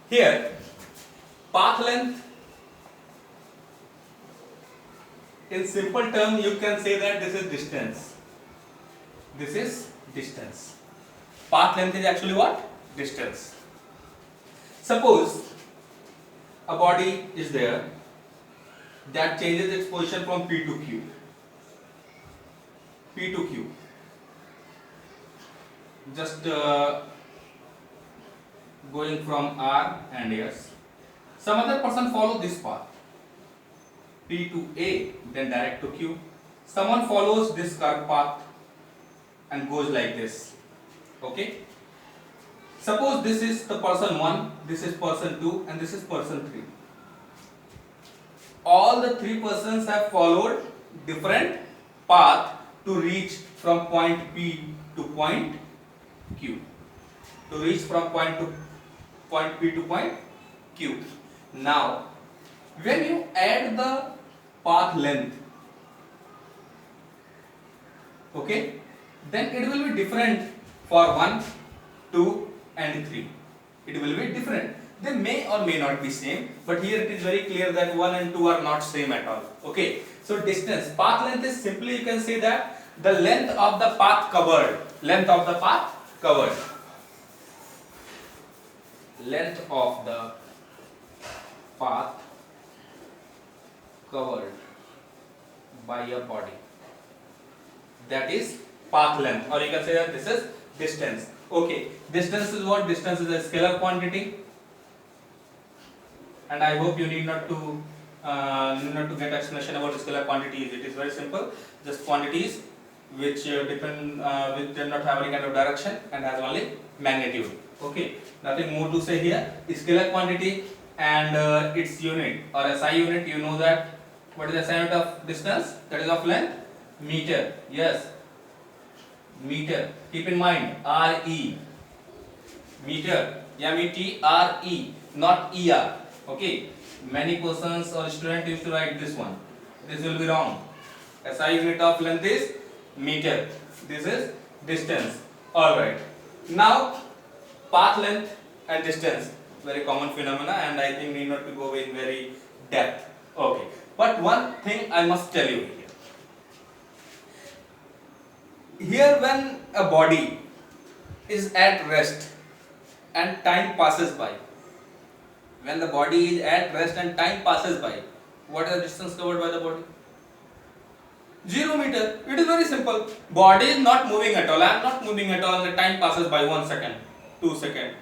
Here, path length, in simple term, you can say that this is distance. This is distance. Path length is actually what? Distance. Suppose a body is there that changes its position from P to Q. P to Q. Just going from R and S. Some other person follow this path. P to A, then direct to Q. Someone follows this curve path and goes like this. Okay? Suppose this is the person 1, this is person 2, and this is person 3. All the 3 persons have followed different path to reach from point P to point Q. To reach from point P to point Q. Now, when you add the path length, okay, then it will be different for 1, 2 and 3. It will be different. They may or may not be same, but here it is very clear that 1 and 2 are not same at all. Okay, so distance, path length is simply, you can say that the length of the path covered. Length of the path covered. Length of the path covered by a body. That is path length, or you can say that this is distance. Okay, distance is what? Distance is a scalar quantity, and I hope you need not to get explanation about scalar quantities. It is very simple. Just quantities which depend, which do not have any kind of direction and has only magnitude. Okay, nothing more to say here. Scalar quantity and its unit or SI unit. You know that what is the SI unit of distance? That is of length. Meter. Yes. Meter. Keep in mind RE. Meter. METRE, not ER. Okay. Many persons or students used to write this one. This will be wrong. SI unit of length is meter. This is distance. Alright. Now, path length and distance. Very common phenomena, and I think need not to go in very depth. Okay. But one thing I must tell you here. Here, when a body is at rest and time passes by, when the body is at rest and time passes by, what is the distance covered by the body? 0 meter. It is very simple. Body is not moving at all. I am not moving at all, and the time passes by 1 second, 2 second,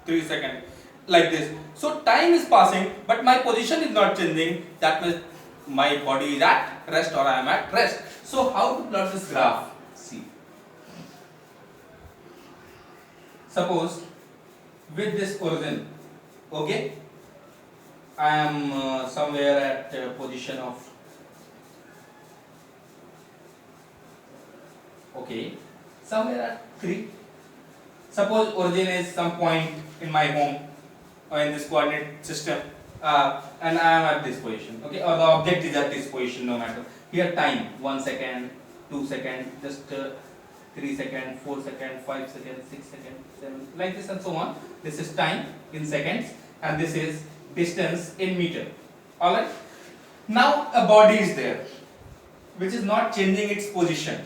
3 second, like this. So time is passing, but my position is not changing. That means my body is at rest or I am at rest. So how to plot this graph? See. Suppose with this origin, okay, I am somewhere at position of, okay, somewhere at 3. Suppose origin is some point in my home or in this coordinate system, and I am at this position, okay, or the object is at this position, no matter. Here time 1 second, 2 second, just 3 second, 4 second, 5 second, 6 second, 7, like this and so on. This is time in seconds, and this is distance in meter. Alright. Now a body is there which is not changing its position.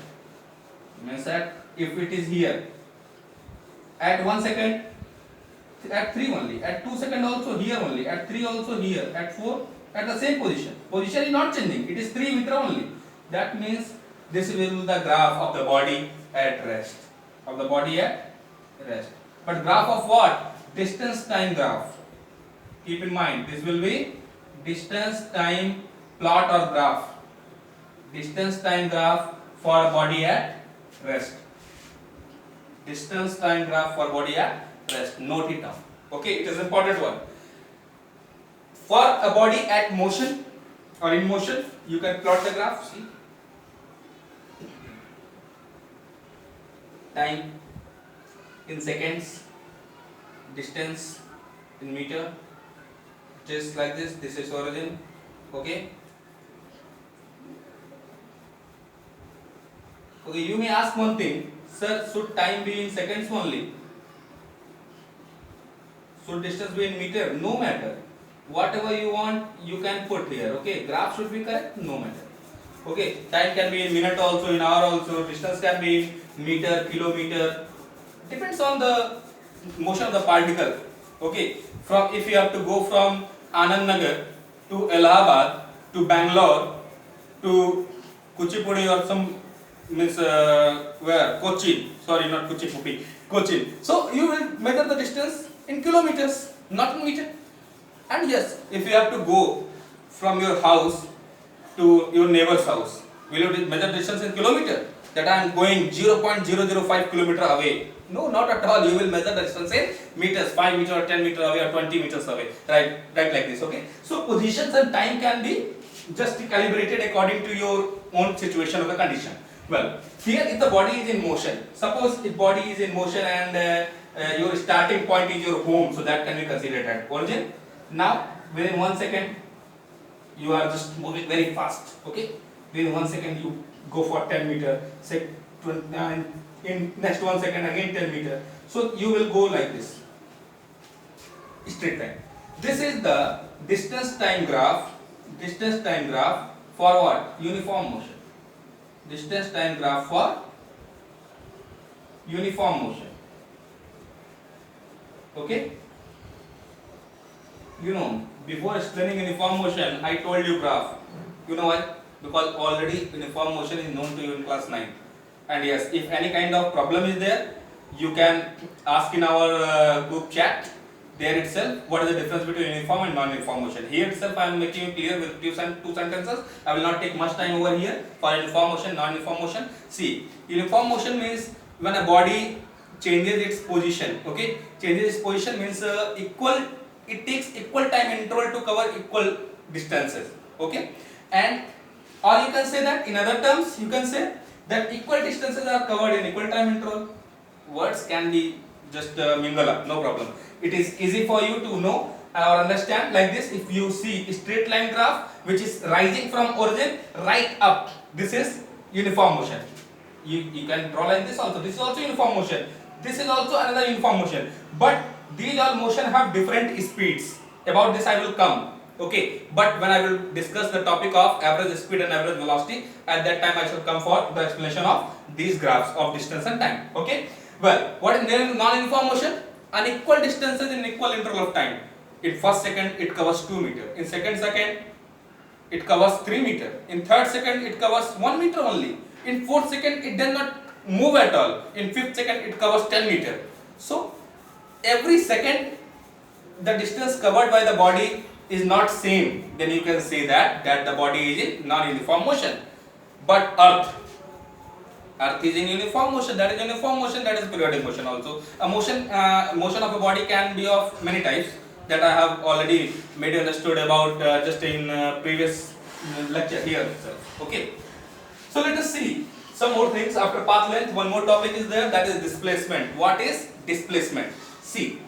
Means that if it is here at 1 second, at 3 only, at 2 second also here only, at 3 also here, at 4 at the same position. Position is not changing, it is 3 meter only. That means this will be the graph of the body at rest. Of the body at rest. But graph of what? Distance time graph. Keep in mind, this will be distance time plot or graph. Distance time graph for body at rest. Distance time graph for body at rest. Note it down. Okay, it is important one. For a body at motion or in motion, you can plot the graph. See, time in seconds, distance in meter, just like this. This is origin. Okay. Okay, you may ask one thing, sir, should time be in seconds only? Should distance be in meter? No matter. Whatever you want, you can put here. Okay, graph should be correct? No matter. Okay, time can be in minute also, in hour also, distance can be in meter, kilometer. Depends on the motion of the particle. Okay, from if you have to go from Anand Nagar to Allahabad to Bangalore to Kuchipudi or some means where Kochi, sorry, not Kuchipudi, Cochin. So you will measure the distance in kilometers, not in meter. And yes, if you have to go from your house to your neighbor's house, will you measure distance in kilometer? That I am going 0.005 kilometer away. No, not at all. You will measure the distance in meters, 5 meter or 10 meter away or 20 meters away. Right like this. Okay. So positions and time can be just calibrated according to your own situation or the condition. Well, here if the body is in motion, suppose if body is in motion and your starting point is your home, so that can be considered at origin. Now within 1 second you are just moving very fast. Okay, within 1 second you go for 10 meter, say 20, in next 1 second again 10 meter. So you will go like this, straight line. This is the distance time graph. Distance time graph for what? Uniform motion. Distance time graph for uniform motion. Okay. You know, before explaining uniform motion, I told you graph. You know why? Because already uniform motion is known to you in class 9. And yes, if any kind of problem is there, you can ask in our group chat there itself what is the difference between uniform and non-uniform motion. Here itself I am making you clear with two sentences. I will not take much time over here for uniform motion, non-uniform motion. See, uniform motion means when a body changes its position. Okay, changes its position means it takes equal time interval to cover equal distances. Okay, and or you can say that in other terms you can say that equal distances are covered in equal time interval. Words can be just mingle up, no problem. It is easy for you to know or understand like this. If you see a straight line graph which is rising from origin right up, this is uniform motion. You can draw like this also. This is also uniform motion. This is also another uniform motion. But these all motion have different speeds. About this I will come. Okay, but when I will discuss the topic of average speed and average velocity, at that time I shall come for the explanation of these graphs of distance and time. Okay, well, what is non-uniform motion? Unequal distances in equal interval of time. In first second it covers 2 meter. In second it covers 3 meter. In third second it covers 1 meter only. In fourth second it does not move at all. In fifth second it covers 10 meter. So every second the distance covered by the body is not same. Then you can say that the body is in non-uniform motion. But Earth is in uniform motion. That is uniform motion. That is periodic motion also. A motion of a body can be of many types that I have already made you understood about just in previous lecture here itself. Okay. So let us see some more things after path length. One more topic is there, that is displacement. What is displacement? See,